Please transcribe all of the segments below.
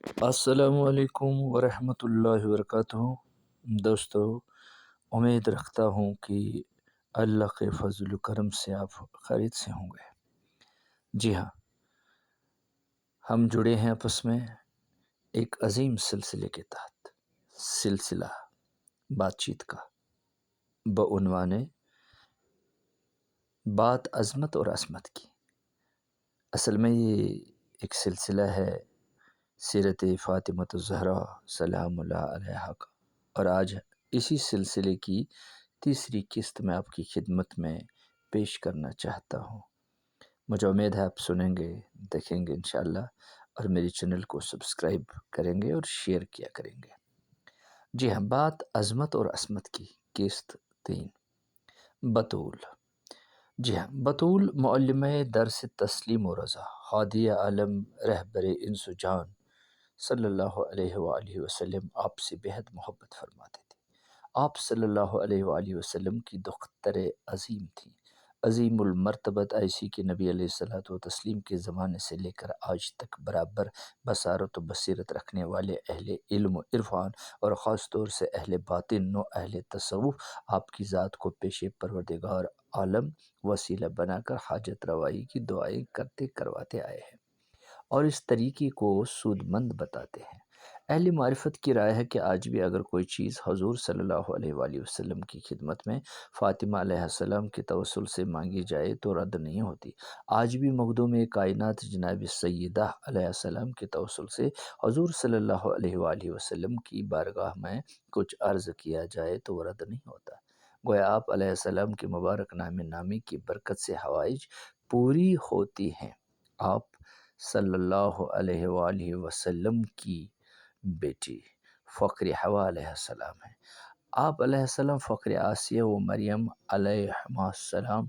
السلام علیکم ورحمۃ اللہ وبرکاتہ۔ دوستو، امید رکھتا ہوں کہ اللہ کے فضل و کرم سے آپ خیریت سے ہوں گے۔ جی ہاں، ہم جڑے ہیں آپس میں ایک عظیم سلسلے کے تحت، سلسلہ بات چیت کا، بعنوان بات عظمت اور عصمت کی۔ اصل میں یہ ایک سلسلہ ہے سیرت فاطمۃ الزہرا سلام اللہ علیہا کا، اور آج اسی سلسلے کی تیسری قسط میں آپ کی خدمت میں پیش کرنا چاہتا ہوں۔ مجھے امید ہے آپ سنیں گے، دیکھیں گے انشاءاللہ، اور میری چینل کو سبسکرائب کریں گے اور شیئر کیا کریں گے۔ جی ہاں، بات عظمت اور عصمت کی، قسط 3، بطول۔ جی ہاں، بطول معلمہ درس تسلیم و رضا، ہادیہ عالم، رہبر انس و جان صلی اللہ علیہ وآلہ وسلم آپ سے بے حد محبت فرماتے تھے۔ آپ صلی اللہ علیہ وآلہ وسلم کی دختر عظیم تھیں، عظیم المرتبت، ایسی کہ نبی علیہ الصلوۃ والتسلیم کے زمانے سے لے کر آج تک برابر بصارت و بصیرت رکھنے والے اہل علم و عرفان، اور خاص طور سے اہل باطن و اہل تصوف، آپ کی ذات کو پیش پروردگار عالم وسیلہ بنا کر حاجت روائی کی دعائیں کرواتے آئے ہیں، اور اس طریقے کو سود مند بتاتے ہیں۔ اہل معرفت کی رائے ہے کہ آج بھی اگر کوئی چیز حضور صلی اللہ علیہ وآلہ وسلم کی خدمت میں فاطمہ علیہ السلام کے توسل سے مانگی جائے تو رد نہیں ہوتی۔ آج بھی مخدوم کائنات جناب سیدہ علیہ السلام کے توسل سے حضور صلی اللہ علیہ وآلہ وسلم کی بارگاہ میں کچھ عرض کیا جائے تو وہ رد نہیں ہوتا۔ گویا آپ علیہ السلام کے مبارک نام نامی کی برکت سے حوائج پوری ہوتی ہیں۔ آپ صلی اللہ علیہ وآلہ وسلم کی بیٹی فخر حوا علیہ السلام ہیں۔ آپ علیہ السلام فخر آسیہ و مریم علیہما السلام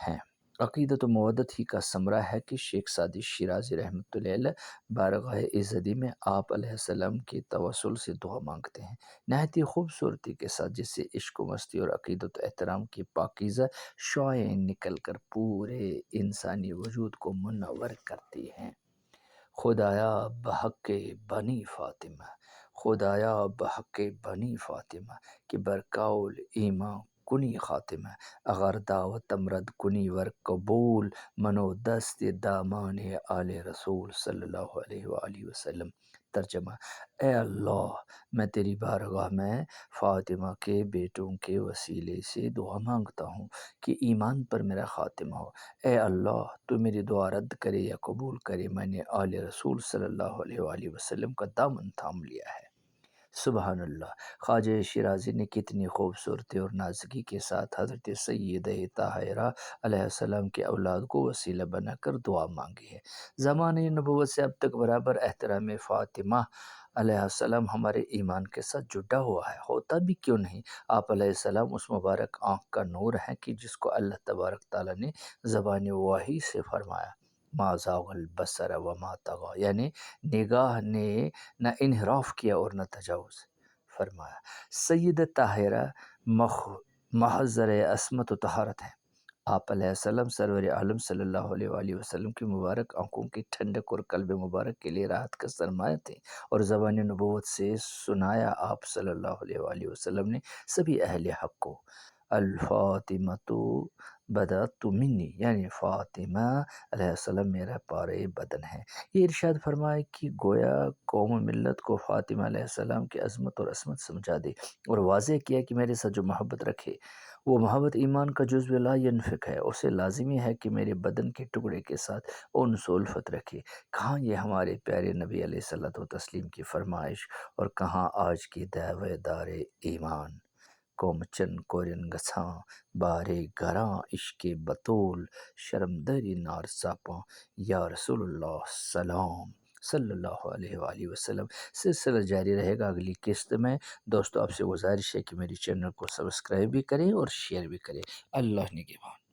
ہیں۔ عقیدت و مودت ہی کا ثمرہ ہے کہ شیخ سعدی شیرازی رحمۃ اللہ علیہ بارگاہ عزدی میں آپ علیہ السلام کے توسل سے دعا مانگتے ہیں، نہایت ہی خوبصورتی کے ساتھ، جس سے عشق و مستی اور عقیدت و احترام کی پاکیزہ شعاعیں نکل کر پورے انسانی وجود کو منور کرتی ہیں۔ خدایا بحق بنی فاطمہ، خدایا بحق بنی فاطمہ، کہ برقول ایمان کنی خاتمہ، اگر دعوتم رد کنی ور قبول، منو دست دامان آل رسول صلی اللہ علیہ وآلہ وسلم۔ ترجمہ: اے اللہ، میں تیری بارگاہ میں فاطمہ کے بیٹوں کے وسیلے سے دعا مانگتا ہوں کہ ایمان پر میرا خاتمہ ہو۔ اے اللہ، تو میری دعا رد کرے یا قبول کرے، میں نے آل رسول صلی اللہ علیہ وآلہ وسلم کا دامن تھام لیا ہے۔ سبحان اللہ! خواجہ شیرازی نے کتنی خوبصورتی اور نازکی کے ساتھ حضرت سیدہ طاہرہ علیہ السلام کے اولاد کو وسیلہ بنا کر دعا مانگی ہے۔ زمانۂ نبوت سے اب تک برابر احترام فاطمہ علیہ السلام ہمارے ایمان کے ساتھ جڑا ہوا ہے، ہوتا بھی کیوں نہیں۔ آپ علیہ السلام اس مبارک آنکھ کا نور ہیں کہ جس کو اللہ تبارک تعالیٰ نے زبان وحی سے فرمایا، ما زاغ البصر وما طغی، یعنی نگاہ نے نہ انحراف کیا اور نہ تجاوز فرمایا۔ سیدہ طاہرہ محضر عصمت و طہارت ہیں۔ آپ علیہ السلام سرور عالم صلی اللہ علیہ وآلہ وسلم کی مبارک آنکھوں کی ٹھنڈک اور قلب مبارک کے لیے راحت کا سرمایہ تھے، اور زبان نبوت سے سنایا آپ صلی اللہ علیہ وآلہ وسلم نے سبھی اہل حق کو، الفاطمۃ بدأت منی، یعنی فاطمہ علیہ السلام میرا پارے بدن ہے۔ یہ ارشاد فرمائے کہ گویا قوم و ملت کو فاطمہ علیہ السلام کی عظمت اور عصمت سمجھا دے، اور واضح کیا کہ میرے ساتھ جو محبت رکھے وہ محبت ایمان کا جزو لا ینفک ہے، اسے لازمی ہے کہ میرے بدن کے ٹکڑے کے ساتھ انس و الفت رکھے۔ کہاں یہ ہمارے پیارے نبی علیہ الصلوۃ والتسلیم کی فرمائش، اور کہاں آج کی دعوے دار ایمان۔ قوم چن کورن گچھاں بارے گراں عشق بطول، شرم دری نار ساپاں یا رسول اللہ سلام صلی اللہ علیہ وآلہ وسلم۔ سلسلہ جاری رہے گا اگلی قسط میں۔ دوستو، آپ سے گزارش ہے کہ میری چینل کو سبسکرائب بھی کریں اور شیئر بھی کریں۔ اللہ نگہبان۔